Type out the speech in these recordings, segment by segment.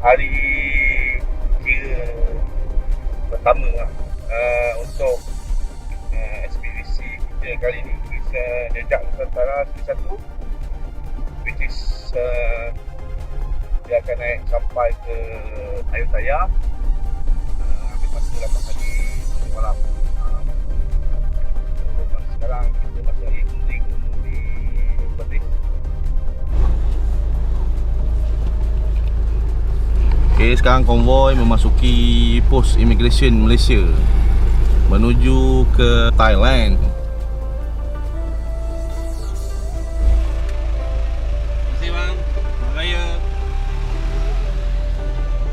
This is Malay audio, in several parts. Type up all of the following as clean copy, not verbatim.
hari kira pertama lah, untuk ekspedisi kita kali ni, kita jejak Nusantara satu, which is dia akan naik sampai ke Ayutthaya, ambil masa 8 hari 7 malam. Sekarang kita masih lagi keliling di Perlis. Okay, sekarang konvoi memasuki pos imigresen Malaysia menuju ke Thailand. Terima kasih bang, selamat raya.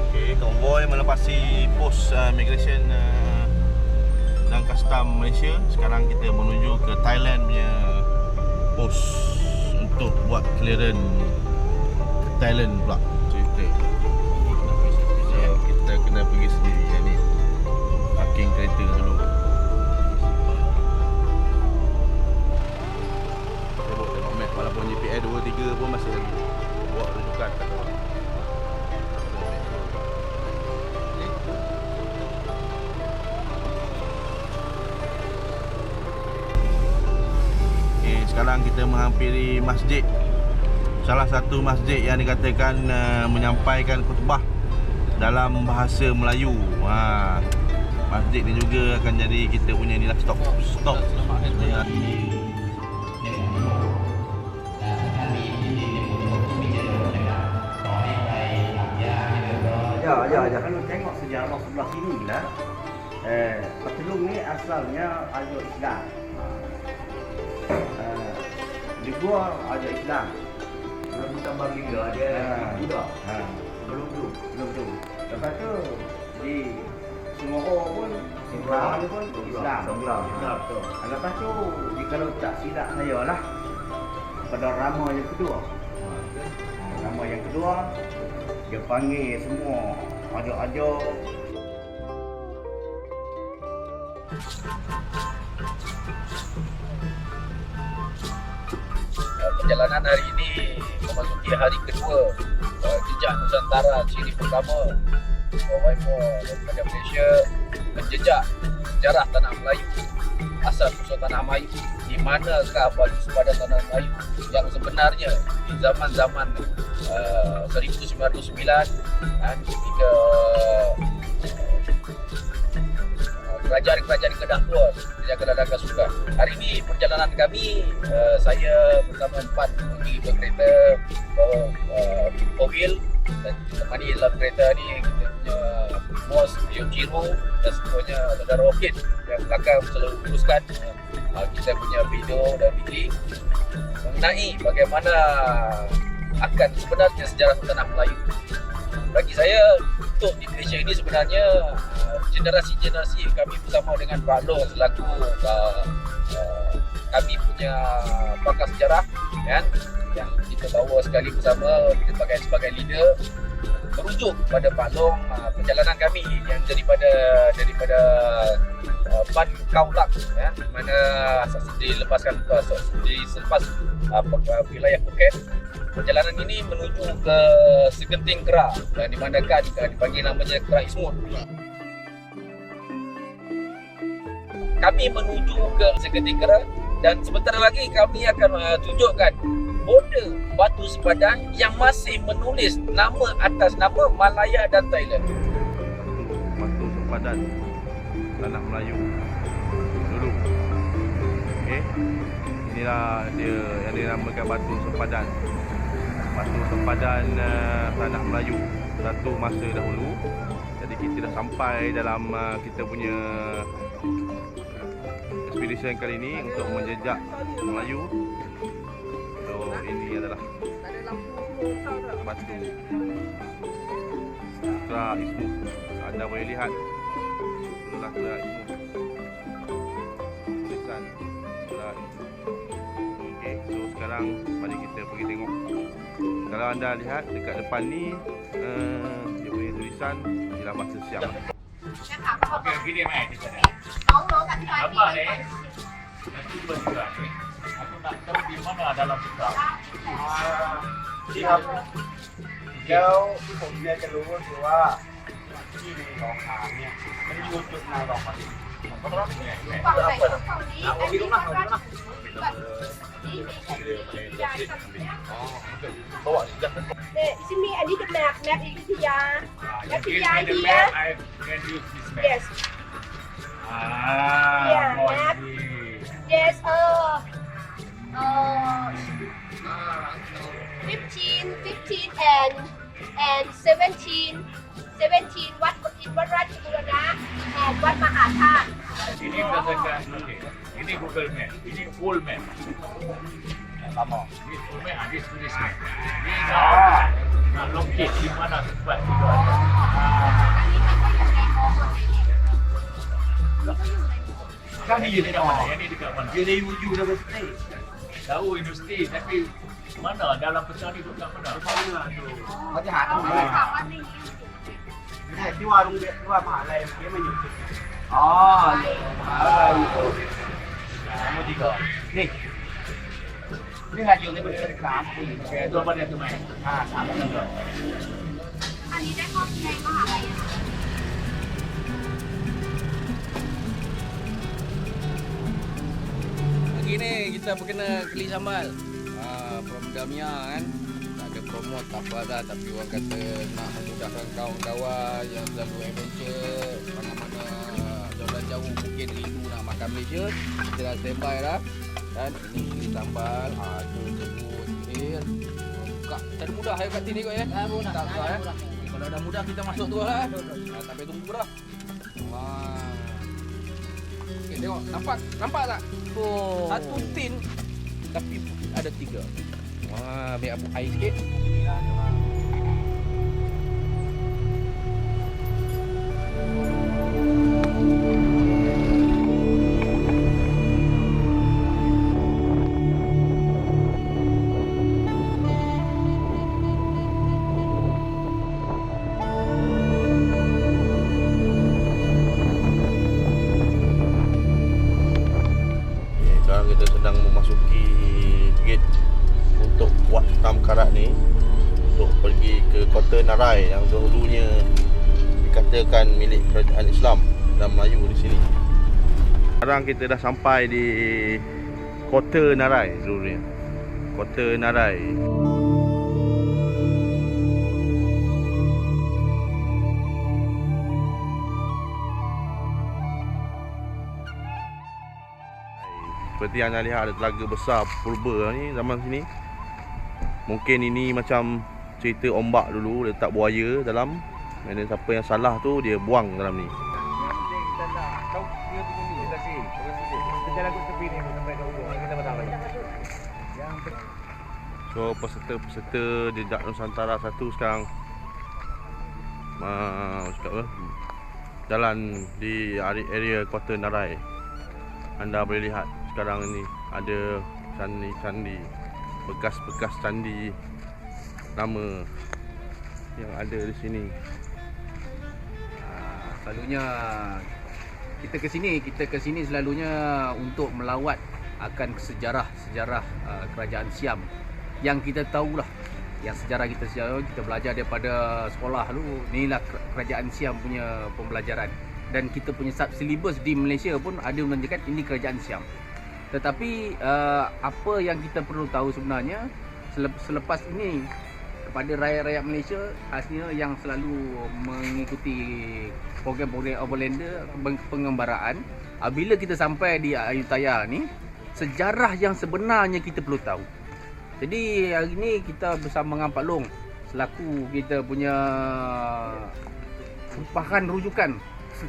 Okay, konvoi melepasi pos imigresen dan custom Malaysia. Sekarang kita menuju ke Thailand punya pos untuk buat clearance ke Thailand pula. Kita kena pergi sendiri. Yang ni parking kereta dulu. Tengok map, walaupun GPS 2-3 pun masih lagi buat rujukan kat bawah. Okay, sekarang kita menghampiri masjid. Salah satu masjid yang dikatakan menyampaikan khutbah dalam bahasa Melayu. Masjid ni juga akan jadi kita punya inilah stop. Ya, kalau tengok sejarah sebelah sini lah, Petelung ni asalnya ada Islam. Di gua ada Islam. Belum tambah Liga ada Buddha. Belum tu. Lepas tu di Singapura pun Islam pun Islam. Betul. Lepas tu kalau tak silap saya lah, pada Rama yang kedua. Rama yang kedua dia panggil semua ajak-ajak. Perjalanan hari ini memasuki hari kedua jejak Nusantara siri pertama Waimo daripada Malaysia menjejak sejarah tanah Melayu, asal usul tanah Melayu, di manakah batu sepadan tanah Melayu yang sebenarnya di zaman-zaman 1909 ketika kerajaan-kerajaan Kedah Tuan yang Kedah Suka. Hari ini perjalanan kami, saya bersama 4 pergi berkereta mobil dan ditemani dalam kereta ni kita punya bos Yojiro dan seterusnya saudara Okit yang belakang selalu uruskan kita punya video dan video mengenai bagaimana akan sebenarnya sejarah tanah Melayu. Bagi saya, untuk di Malaysia ini sebenarnya generasi-generasi kami bersama dengan Pak Long selaku kami punya pakar sejarah kan, yang kita bawa sekali bersama kita sebagai leader, merujuk pada Pak Long perjalanan kami yang daripada Ban Kaulak ya, di mana dilepaskan selepas wilayah Phuket. Perjalanan ini menuju ke Segenting Kerak yang dimanakan dipanggil namanya Kerak Ismut. Kami menuju ke Segenting Kerak dan sebentar lagi kami akan tunjukkan border batu sepadan yang masih menulis nama atas nama Malaya dan Thailand. Batu sepadan tanah Melayu dulu. Okey. Inilah dia yang dinamakan batu sepadan. Batu sepadan tanah Melayu satu masa dahulu. Jadi kita dah sampai dalam kita punya ekspedisi kali ini untuk menjejak Melayu. So ini adalah batu Kerak Ismut. Anda boleh lihat itulah Kerak Ismut. Tulisan Kerak Ismut. Okey, so sekarang mari kita pergi tengok. Kalau anda lihat dekat depan ni dia punya tulisan ialah bahasa Siam. Okey, gini mai kita dah. Apa ni? Nanti cuba juga. Aku nak tahu di mana dalam kitab. Siap. แล้วที่ผมอยากจะรู้ก็คือว่าที่ในหนองหานเนี่ยมันอยู่จุดไหนหรอครับ ฝั่งไหนฝั่งนี้อันนี้ฝั่งนั้นแบบนี่ยายฝั่งนี้ Bawa sudah. di sini ini the map Indonesia map Give Indonesia me the here map, I can use this map. yes Ah, Yeah, map. Mozi. yes 15 and 17 วัดราชบูรณะ and วัดมหาธาตุ Ini berdasarkan, okay. Ini Google Map, ini full map. Lama. Ini full map, this tulis map. Ini nak locate di mana tempat itu ada. อันนี้มันก็อยู่ในโมหมดเลยเนี่ย Kan ni dekat mana? Yang ni dekat mana? Dia dari universiti. Tahu universiti, tapi mana dalam peta ni dekat mana? เขาจะหาตรงไหน ถามว่าในนี้ ไม่ใช่ที่ว่าโรงเรียนที่ว่ามหาลัยเมื่อกี้มันอยู่จุดไหนอ๋อมหาลัยอยู่มาดีก่อนนี่นี่ไงอยู่ในบริษัท3 ปี Itu apa dia tu main? 3 ปีก่อน อันนี้ได้ข้อในมหาลัย Pagi ni kita berkena klik sambal. From Damia kan. Tak ada promote tak apa dah, tapi orang kata nak memudahkan kawan-kawan yang selalu adventure mana-mana jalan jauh mungkin rindu nak makan Malaysia. Kita dah standby dah. Dan ini klik sambal. Tu sebut air. Buka. Tak mudah air kat sini kot ya. Mudah. Tak mudah ya. Kalau dah mudah kita masuk terus lah. Tak payah tunggu dah. Wah. Okay, tengok. Nampak tak? Oh. Satu tin tapi ada 3. Wah, biar aku air sikit. Sekarang kita sedang memasuki gate untuk Wat Tam Karat ni, untuk pergi ke Kota Narai yang dahulunya dikatakan milik kerajaan Islam dan Melayu di sini. Sekarang kita dah sampai di Kota Narai seluruhnya. Kota Narai. Seperti yang anda lihat, ada telaga besar purba ni zaman sini. Mungkin ini macam cerita ombak dulu, letak buaya dalam. Dan siapa yang salah tu dia buang dalam ni. Yang penting kita nak tahu dia tu ni kita sih. Kita jalan ke tepi ni sampai ke ujung kita patah lagi. Yang So peserta-peserta di Dak Nusantara 1 sekarang cakap apa? Jalan di area Kota Narai. Anda boleh lihat sekarang ni ada candi-candi, bekas-bekas candi lama yang ada di sini. Selalunya kita ke sini selalunya untuk melawat akan sejarah kerajaan Siam yang kita tahulah, yang sejarah kita belajar daripada sekolah dulu. Inilah kerajaan Siam punya pembelajaran, dan kita punya sub-syllabus di Malaysia pun ada menunjukkan ini kerajaan Siam. Tetapi apa yang kita perlu tahu sebenarnya selepas ini, kepada rakyat-rakyat Malaysia aslinya yang selalu mengikuti program-program Overlander pengembaraan, bila kita sampai di Ayutthaya ni, sejarah yang sebenarnya kita perlu tahu. Jadi hari ni kita bersama dengan Pak Long selaku kita punya merupakan rujukan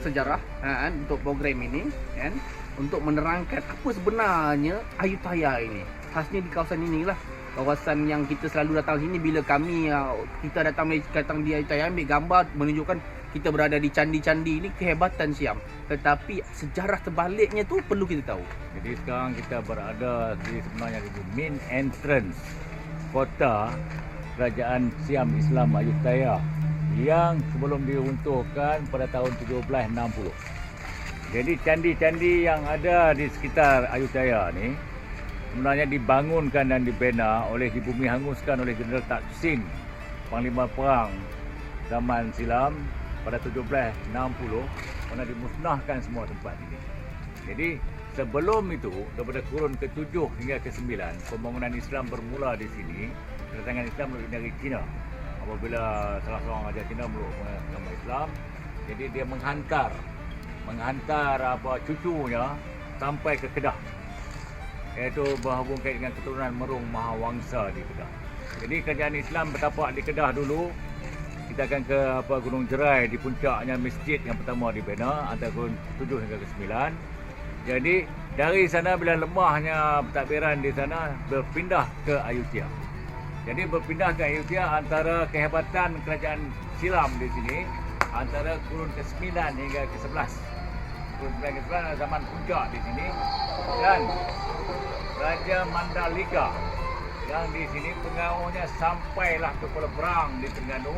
sejarah untuk program ini, kan, untuk menerangkan apa sebenarnya Ayutthaya ini. Khasnya di kawasan inilah, kawasan yang kita selalu datang sini. Bila kita datang di Ayutthaya, ambil gambar menunjukkan kita berada di candi-candi ini, kehebatan Siam. Tetapi sejarah terbaliknya tu perlu kita tahu. Jadi sekarang kita berada di sebenarnya di main entrance kota kerajaan Siam Islam Ayutthaya yang sebelum diruntuhkan pada tahun 1760. Jadi candi-candi yang ada di sekitar Ayutthaya ni sebenarnya dibangunkan dan dibina oleh, dibumi hanguskan oleh Jeneral Taksin panglima perang zaman silam pada 1760 pernah dimusnahkan semua tempat ini. Jadi sebelum itu, daripada kurun ke-7 hingga ke-9, pembangunan Islam bermula di sini. Kedatangan Islam dari Cina. Apabila salah seorang raja Cina meluk agama Islam, jadi dia menghantar cucunya sampai ke Kedah, iaitu berhubung kait dengan keturunan Merung Mahawangsa di Kedah. Jadi kerajaan Islam bertapak di Kedah dulu. Kita akan ke Gunung Jerai, di puncaknya masjid yang pertama dibina antara kurun 7 hingga ke-9. Jadi dari sana bila lemahnya pentadbiran di sana, berpindah ke Ayutthaya. Jadi berpindah ke Ayutthaya antara kehebatan kerajaan silam di sini antara kurun ke-9 hingga ke-11. Kurun 9 ke-11 adalah zaman puncak di sini, dan Raja Mandalika yang di sini pengaruhnya sampailah ke Pulau Berang di Terengganu,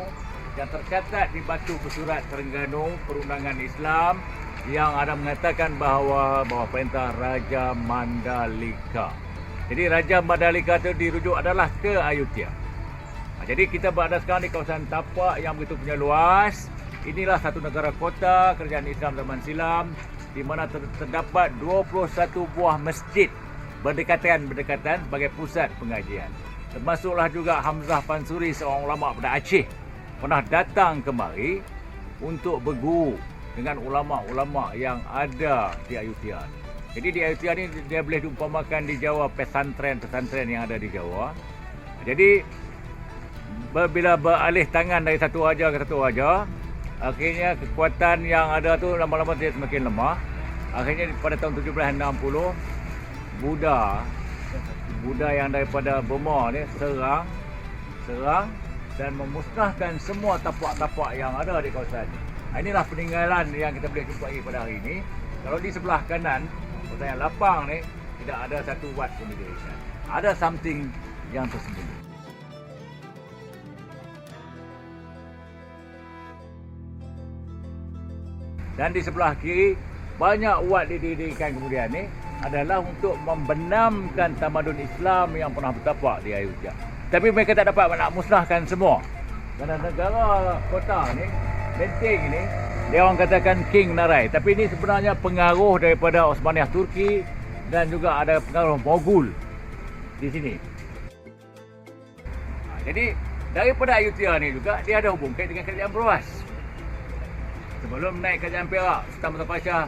yang tercatat di batu bersurat Terengganu perundangan Islam yang ada mengatakan bahawa perintah Raja Mandalika. Jadi Raja Mandalika itu dirujuk adalah ke Ayutthaya. Jadi kita berada sekarang di kawasan tapak yang begitu punya luas. Inilah satu negara kota kerajaan Islam zaman silam, di mana terdapat 21 buah masjid berdekatan sebagai pusat pengajian. Termasuklah juga Hamzah Pansuri, seorang ulama pada Aceh, pernah datang kemari untuk berguru dengan ulama-ulama yang ada di Ayutthaya. Jadi di Ayutthaya ni dia boleh diumpamakan di Jawa pesantren-pesantren yang ada di Jawa. Jadi bila beralih tangan dari satu raja ke satu raja, akhirnya kekuatan yang ada tu lama-lama dia semakin lemah. Akhirnya pada tahun 1760, Buddha yang daripada Burma ni serang dan memusnahkan semua tapak-tapak yang ada di kawasan ini. Inilah peninggalan yang kita boleh jumpai pada hari ini. Kalau di sebelah kanan, kawasan yang lapang ni, tidak ada satu wat pun didirikan. Ada something yang tersembunyi. Dan di sebelah kiri, banyak wat didirikan kemudian ni adalah untuk membenamkan tamadun Islam yang pernah bertapak di Ayutthaya. Tapi mereka tak dapat nak musnahkan semua. Kerana negara kota ni, benteng ini, dia orang katakan King Narai. Tapi ini sebenarnya pengaruh daripada Osmaniyah Turki dan juga ada pengaruh Mogul di sini. Jadi daripada Ayutthaya ni juga dia ada hubung kait dengan kerajaan Beruas. Sebelum naik kerajaan Perak, Sultan Mustafa Shah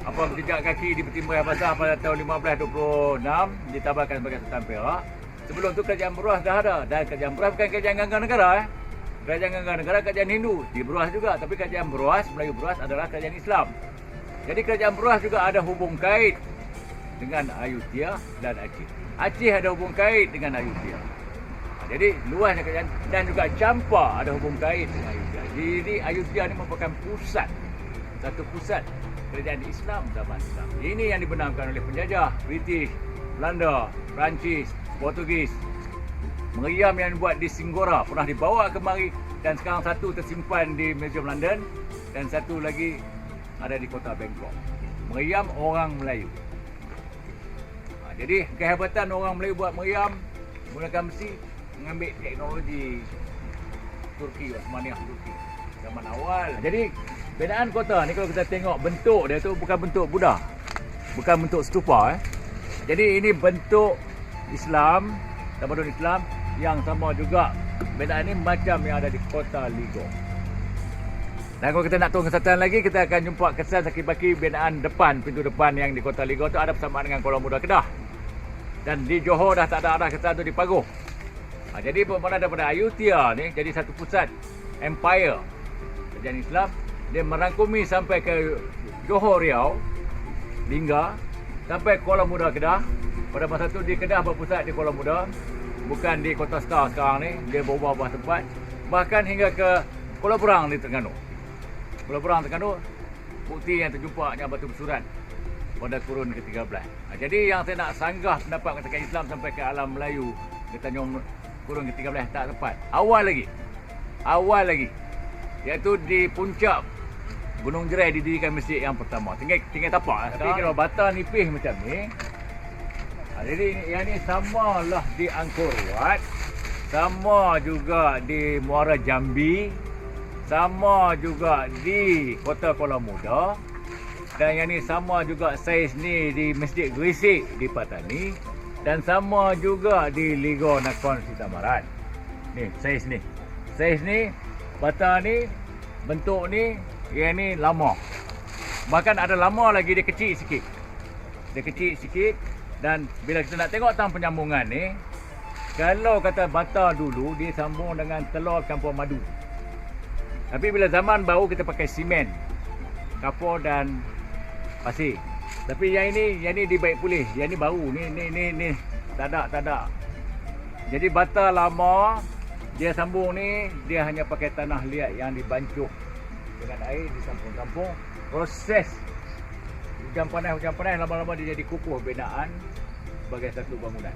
berjejak kaki di peti Meriah Basah pada tahun 1526, ditabarkan sebagai Sultan Perak. Sebelum tu kerajaan Beruas dah ada, dan kerajaan Beruas bukan kerajaan ganggang negara. Kerajaan ganggang negara kerajaan Hindu di Beruas juga, tapi kerajaan Beruas, Melayu Beruas adalah kerajaan Islam. Jadi kerajaan Beruas juga ada hubung kait dengan Ayutthaya dan Aceh. Aceh ada hubung kait dengan Ayutthaya. Jadi luasnya kerajaan, dan juga Champa ada hubung kait dengan Ayutthaya. Jadi Ayutthaya ini merupakan satu pusat kerajaan Islam zaman Islam. Ini yang dibenamkan oleh penjajah British, Belanda, Perancis, Portugis. Meriam yang dibuat di Singgora pernah dibawa kemari, dan sekarang satu tersimpan di Museum London dan satu lagi ada di kota Bangkok. Meriam orang Melayu. Jadi kehebatan orang Melayu buat meriam menggunakan besi, mengambil teknologi Turki, Osmaniyah Turki zaman awal. Jadi binaan kota ni kalau kita tengok bentuk dia tu bukan bentuk Buddha, bukan bentuk stupa. Jadi ini bentuk Islam, tamadun Islam yang sama juga. Binaan ni macam yang ada di kota Ligo. Dan kalau kita nak tahu kesatan lagi, kita akan jumpa kesan saki-baki binaan depan, pintu depan yang di kota Ligo tu ada persamaan dengan Kuala Muda Kedah. Dan di Johor dah tak ada kesan tu di Pagoh. Jadi bermula daripada Ayutthaya ni jadi satu pusat empire kerajaan Islam. Dia merangkumi sampai ke Johor Riau, Lingga, sampai Kuala Muda Kedah. Pada masa tu di Kedah berpusat di Kuala Muda, bukan di Kota Star sekarang ni. Dia berubah-ubah tempat, bahkan hingga ke Pulau Berang di Terengganu. Pulau Berang Terengganu, bukti yang terjumpanya batu bersurat pada kurun ke-13. Jadi yang saya nak sanggah pendapat katakan Islam sampai ke alam Melayu di Tanjung kurun ke-13 tak tepat. Awal lagi, iaitu di puncak Gunung Jerai didirikan masjid yang pertama. Tinggal tapak. Tapi kalau bata nipis macam ni, jadi yang ni samalah di Angkor Wat sama juga di Muara Jambi, sama juga di Kota Kuala Muda, dan yang ni sama juga saiz ni di Masjid Gresik di Patani, dan sama juga di Liga Nakhon Sitamarat. Ni saiz ni. Saiz ni, bata ni, bentuk ni, yang ni lama. Bahkan ada lama lagi dia kecil sikit. Dia kecil sikit, dan bila kita nak tengok tang penyambungan ni, kalau kata bata dulu dia sambung dengan telur campur madu. Tapi bila zaman baru kita pakai simen, kapur dan pasir. Tapi yang ini dibaik pulih. Yang ni baru. Ni. Tak ada. Jadi bata lama dia sambung ni, dia hanya pakai tanah liat yang dibancuh dengan air, disampung-sampung. Proses hujan panas lama-lama dia jadi kukuh binaan sebagai satu bangunan.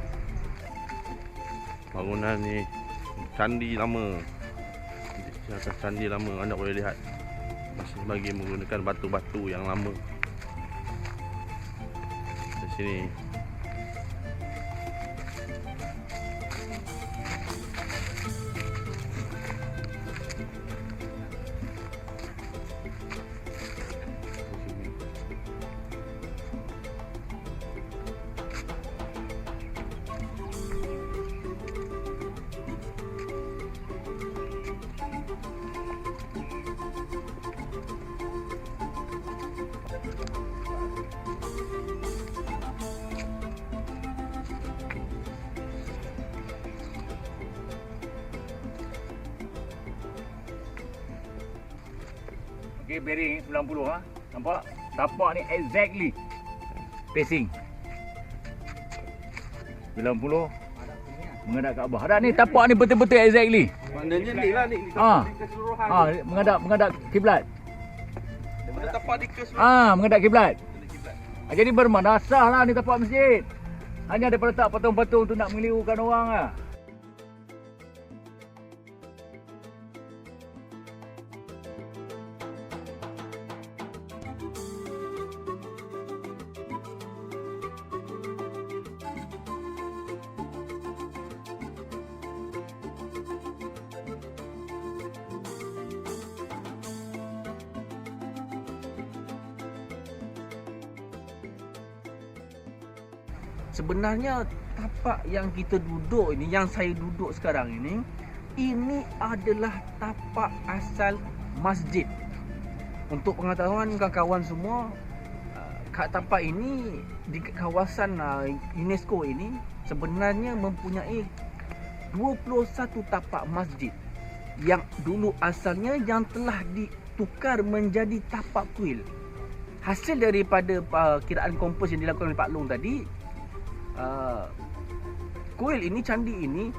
Bangunan ni candi lama. Di atas candi lama anda boleh lihat masih lagi menggunakan batu-batu yang lama. Di sini Okay, bearing 90 ha. Nampak? Tapak ni exactly pacing 90 menghadap Kaabah. Ada ni tapak ni betul-betul exactly. Maknanya ni lah ni. Menghadap kiblat. Daripada tapak di keseluruhan. Menghadap kiblat. Jadi bermakna sah lah ni tapak masjid. Hanya daripada tak patung-patung tu nak mengelirukan orang lah. Sebenarnya tapak yang kita duduk ini, yang saya duduk sekarang ini adalah tapak asal masjid. Untuk pengetahuan kawan-kawan semua, kat tapak ini di kawasan UNESCO ini sebenarnya mempunyai 21 tapak masjid yang dulu asalnya yang telah ditukar menjadi tapak kuil. Hasil daripada kiraan kompos yang dilakukan oleh Pak Long tadi, kuil ini, candi ini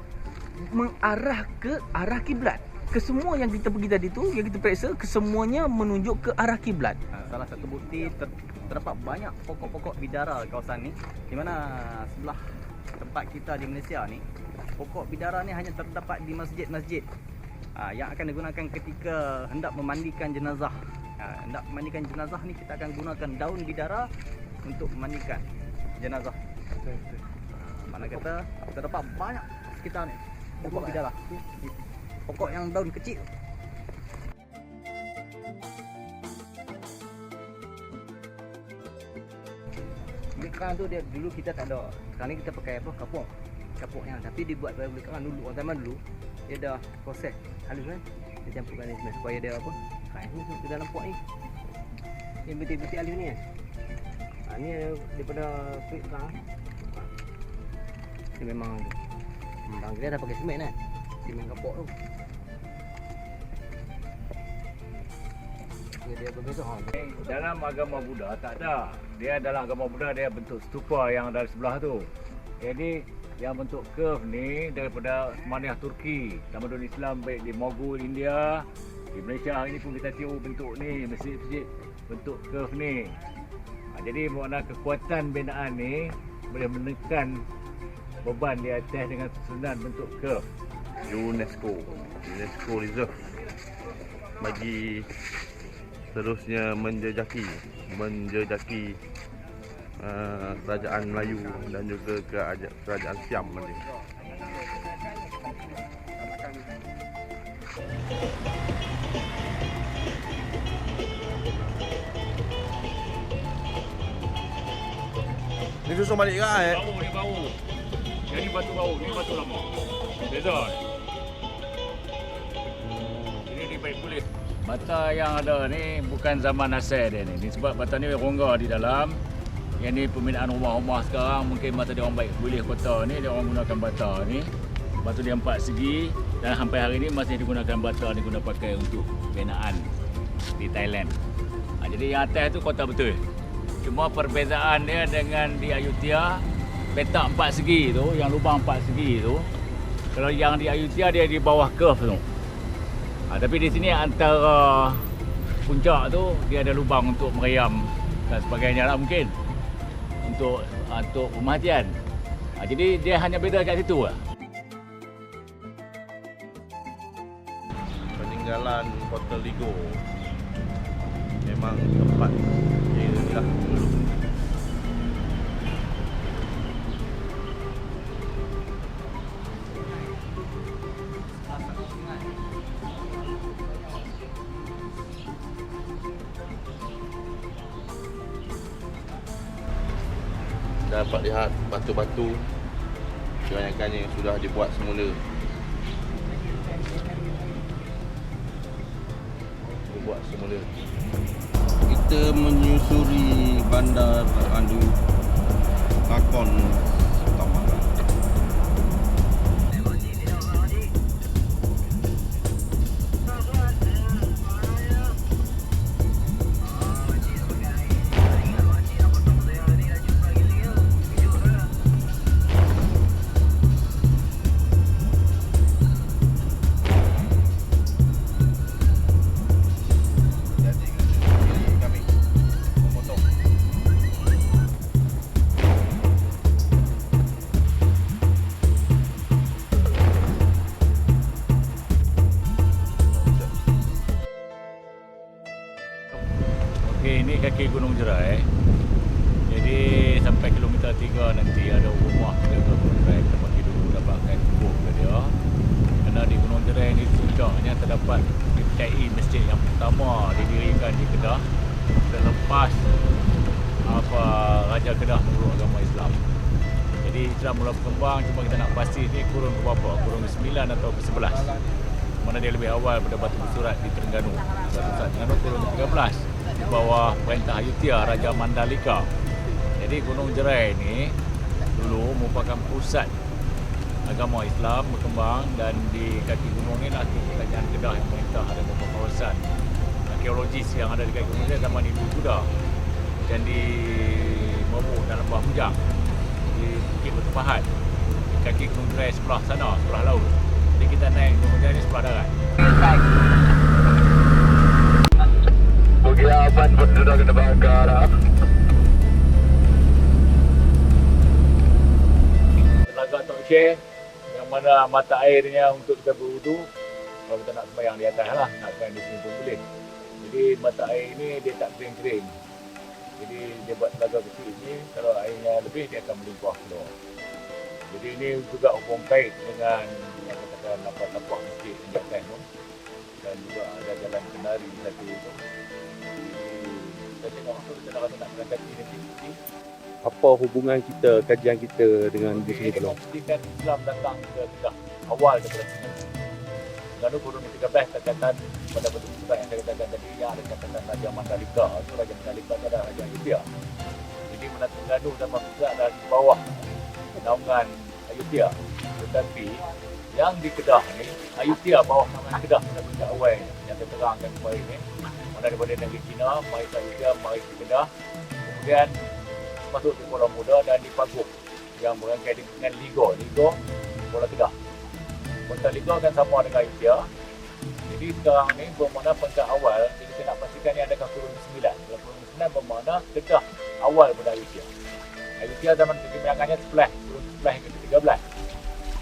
mengarah ke arah kiblat. Kesemua yang kita pergi tadi tu, yang kita periksa, kesemuanya menunjuk ke arah kiblat. Salah satu bukti terdapat banyak pokok-pokok bidara di kawasan ni, di mana sebelah tempat kita di Malaysia ni, pokok bidara ni hanya terdapat di masjid-masjid yang akan digunakan ketika hendak memandikan jenazah. Hendak memandikan jenazah ni kita akan gunakan daun bidara untuk memandikan jenazah. Mana kata terdapat banyak sekitar ni pokok bidara. Pokok yang daun kecil. Sekarang tu dia dulu kita tak ada. Sekarang ni kita pakai apa? Kapurnya. Tapi dibuat oleh kawan dulu, orang zaman dulu dia dah proses halus kan. Dia campurkan ni semua supaya dia apa? Ini tu dalam pot ni. Yang betul-betul halus ni kan. Ni daripada kulit sekarang. Dia memang dia dah pakai semen kan. Semen kapur tu. Dia berbeza. Dalam agama Buddha tak ada. Dia dalam agama Buddha dia bentuk stupa yang dari sebelah tu. Jadi yang bentuk curve ni daripada Osmaniyah Turki, tamadun Islam baik di Mogul India, di Malaysia hari ni pun kita tengok bentuk ni, masjid-masjid bentuk curve ni. Jadi makna kekuatan binaan ni boleh menekan beban di atas dengan susunan bentuk curve. UNESCO reserve bagi terusnya menjejaki kerajaan Melayu dan juga kerajaan Siam nanti. Ni susun balik ke eh? Bau ni bau. Jadi batu bau, ni batu lama. Beza. Ini dibaik pulih. Bata yang ada ni bukan zaman asal dia ni. Sebab bata ni rongga di dalam. Yang ni pembinaan rumah-rumah sekarang mungkin masa dia orang baik pulih kota ni dia orang gunakan bata ni. Batu dia 4 segi dan sampai hari ni masih digunakan bata ni guna pakai untuk binaan di Thailand. Jadi yang atas tu kota betul. Cuma perbezaan dia dengan di Ayutthaya, petak 4 segi tu, yang lubang 4 segi tu. Kalau yang di Ayutthaya dia di bawah curve tu. Tapi di sini antara puncak tu dia ada lubang untuk meriam dan sebagainya lah mungkin. Untuk pemerhatian. Jadi dia hanya beza kat situ lah. Peninggalan Kota Ligo memang tempat ini lah dulu. Dapat lihat batu-batu kebanyakannya sudah dibuat semula. Kita menyusuri bandar Randu Takon Tamaran. Okey, ini kaki Gunung Jerai. Jadi sampai kilometer 3 nanti ada rumah kita ke Gunung Jerai. Kita pergi dulu dapatkan kubur ke dia. Kerana di Gunung Jerai ni puncaknya terdapat PTI masjid yang pertama didirikan di Kedah selepas Raja Kedah memeluk agama Islam. Jadi Islam mula berkembang, cuma kita nak pasti ni kurun ke berapa? Kurun ke-9 atau ke-11. Mana dia lebih awal pada Batu Bersurat di Terengganu. Batu Bersurat Terengganu kurun ke-13 di bawah perintah Ayutthaya Raja Mandalika. Jadi Gunung Jerai ni dulu merupakan pusat agama Islam berkembang, dan di kaki gunung ni lah Kerajaan Kedah yang merintah ada beberapa kawasan arkeologis yang ada di kaki gunung ni zaman Ibu Kuda dan di Momok dan Lembah Bujang, di Bukit Batu Pahat, di kaki Gunung Jerai sebelah sana, sebelah laut. Jadi kita naik Gunung Jerai ni sebelah darat. Penghiapan pun sudah kena bakar. Telaga Tok Syekh yang mana mata airnya untuk kita berwudu. Kalau kita nak sembahyang di atas lah, nak sembahyang di sini pun boleh. Jadi mata air ni dia tak kering-kering. Jadi dia buat telaga kecil ni, kalau airnya lebih dia akan melimpah keluar. Jadi ini juga hubung kait dengan yang katakan lapak-lapak masjid yang di atas tu. Dan juga ada jalan kenari di satu tu. Kita tengok tu, kita nak jalan kaki nanti. Apa hubungan kita, kajian kita dengan di sini Ini memastikan Islam datang ke Kedah awal daripada sini. Lalu kurun ke-13 terkaitan pada Batu Bersurat yang saya katakan tadi, yang ada katakan Raja Mandalika. Itu Raja Mandalika itu adalah Raja Ayutthaya. Jadi Menantu Terengganu dan Batu adalah di bawah naungan Ayutthaya. Tetapi yang di Kedah ni, Ayutthaya bawah naungan Kedah pada puncak awal yang terterangkan kemarin ni. Mana daripada negeri China, mari ke Ayutthaya, mari ke Kedah. Kemudian masuk di Kuala Muda dan di Paguk yang berangkai dengan Ligo Kuala Kedah. Kota Ligo kan sama dengan Ayutthaya. Jadi sekarang ni bermakna puncak awal, jadi saya nak pastikan ni adakah kurun ke-9. Kalau kurun ke-9 bermakna Kedah awal pada Ayutthaya. Ayutthaya zaman kegemilangannya sebelah, kurun sebelah hingga ke-13.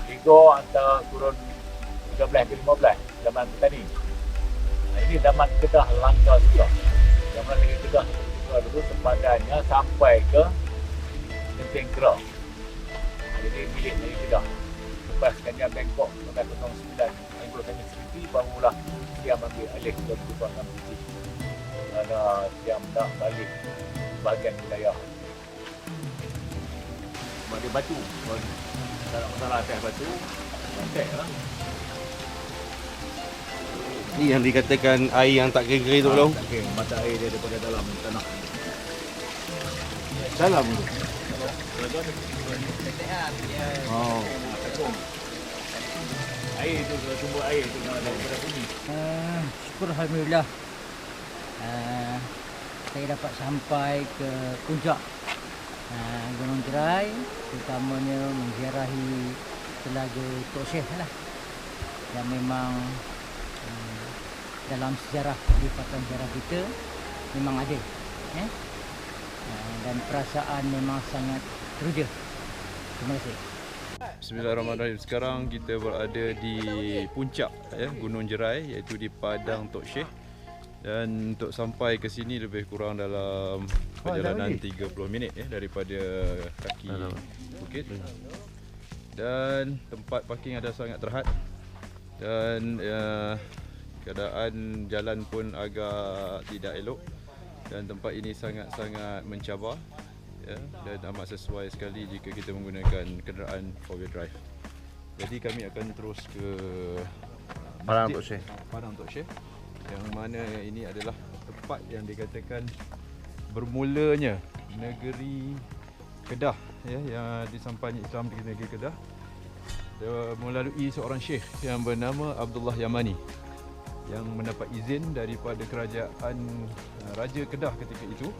Ligo antara kurun 13 ke 15 zaman petani. Ini zaman Kedah langka juga. Zaman negeri Kedah dulu sempadannya sampai ke Genting Kera. Jadi milik negeri Kedah. Lepas Kerajaan Bangkok pada 09 Anglo-Chinese Treaty, barulah Siam ambil alih keputusan British kerana Siam nak balik bahagian wilayah. Sebab dia batu, tak ada masalah atas batu, atas lah. Ni yang dikatakan air yang tak kering-kering tu Long. Okay, mata air dia daripada dalam tanah. Dalam tu. Oh. Air tu, sumber air tu daripada bumi. Syukur Alhamdulillah saya dapat sampai ke puncak Gunung Jerai, terutamanya menziarahi Telaga Tok Syekh lah, yang memang dalam sejarah lipatan sejarah kita memang ada dan perasaan memang sangat teruja. Terima kasih. Bismillahirrahmanirrahim. Sekarang kita berada di puncak Gunung Jerai, iaitu di Padang Tok Syekh. Dan untuk sampai ke sini lebih kurang dalam perjalanan 30 minit daripada kaki bukit. Dan tempat parking ada sangat terhad. Dan keadaan jalan pun agak tidak elok. Dan tempat ini sangat-sangat mencabar. Dan amat sesuai sekali jika kita menggunakan kenderaan 4-wheel drive. Jadi kami akan terus ke Padang Tok Syekh. Padang Tok Syekh, yang mana ini adalah tempat yang dikatakan bermulanya negeri Kedah, yang disampangi Islam di negeri Kedah melalui seorang syekh yang bernama Abdullah Yamani, yang mendapat izin daripada kerajaan Raja Kedah ketika itu,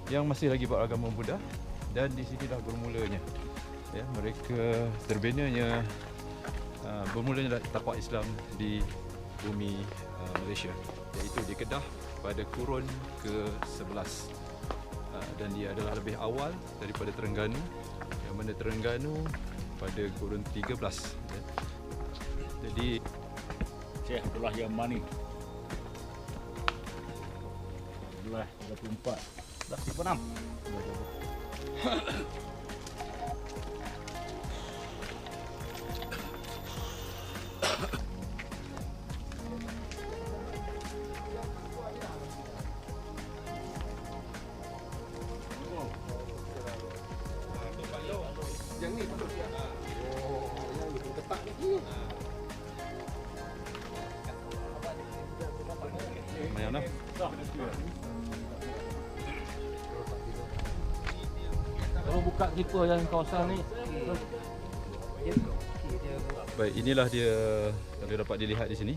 yang masih lagi beragama Buddha. Dan di sinilah bermulanya mereka terbinanya bermulanya tapak Islam di bumi Malaysia, iaitu di Kedah pada kurun ke-11. Dan dia adalah lebih awal daripada Terengganu, yang mana Terengganu pada kurun 13. Jadi Syekh Abdullah Yamani. Abdullah 34. 36. Mana? Kalau buka tipe yang kawasan ni. Baik, inilah dia yang dapat dilihat di sini.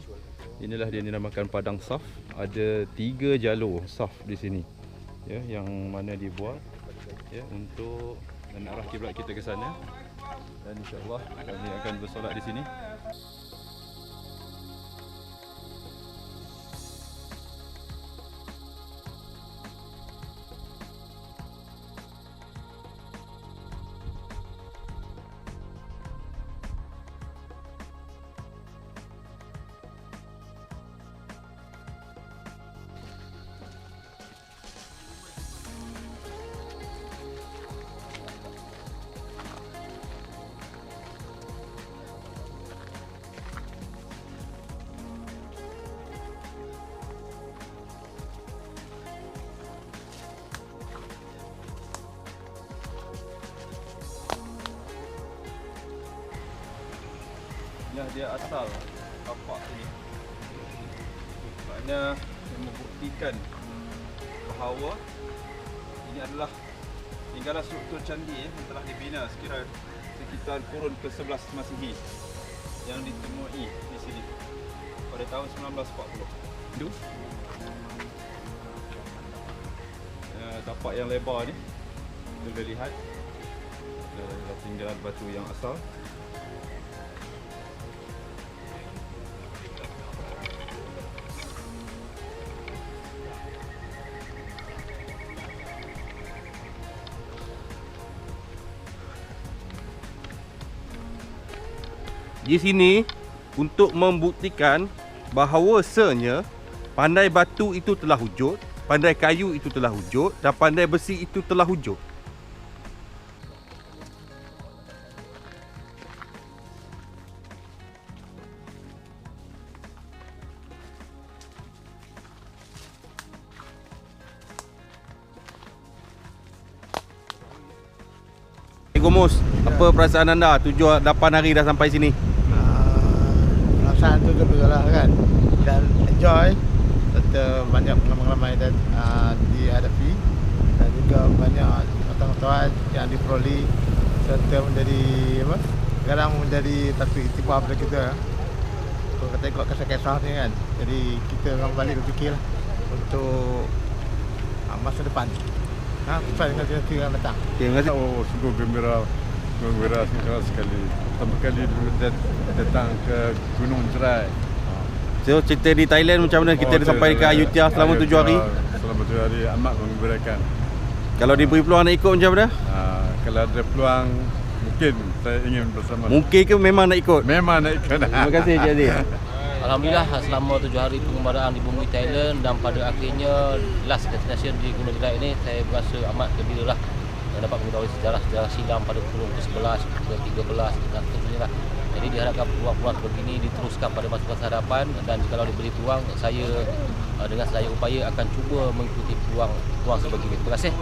Inilah dia dinamakan Padang Saf. Ada 3 jalur saf di sini, yang mana dibuat untuk dan arah kiblat kita ke sana. Dan insya-Allah kami akan bersolat di sini. Inilah dia asal tapak ini. Maknanya yang membuktikan bahawa ini adalah tinggalan struktur candi yang telah dibina sekitar kurun ke-11 Masihi, yang ditemui di sini pada tahun 1940. Itu tapak yang lebar ni kita boleh lihat adalah tinggalan batu yang asal. Di sini untuk membuktikan bahawasanya pandai batu itu telah wujud, pandai kayu itu telah wujud, dan pandai besi itu telah wujud. Cikgu Mus, apa perasaan anda 8 hari dah sampai sini? Perasaan tu betul-betul kan. Dan enjoy. Serta banyak pengalaman-pengalaman yang dihadapi. Dan juga banyak pengetahuan yang diperoleh. Serta menjadi apa? Sekarang menjadi satu iktibar pada kita. Kalau kata ikut kisah-kisah ni kan. Jadi kita orang balik berfikir lah untuk masa depan. Sampai dengan generasi yang datang. Terima kasih. Oh, sungguh gembira sekali. Pertama kali dulu datang ke Gunung Cerai. So, cerita di Thailand macam mana kita sampai ke Ayutthaya selama 7 hari? Selama 7 hari amat menggembirakan. Kalau diberi peluang nak ikut macam mana? Kalau ada peluang, mungkin saya ingin bersama. Mungkin ke memang nak ikut? Memang nak ikut. Terima kasih Encik Aziz. Alhamdulillah selama 7 hari pengembaraan di bumi Thailand dan pada akhirnya last destination di Gunung Jerai ini saya berasa amat gembira lah dan dapat mengetahui sejarah-sejarah silam pada kurun ke-11, ke-13 dan seterusnya lah. Jadi diharapkan peluang-peluang seperti ini diteruskan pada masa-masa hadapan dan jika diberi peluang saya dengan sedaya upaya akan cuba mengikuti peluang sebegini. Terima kasih.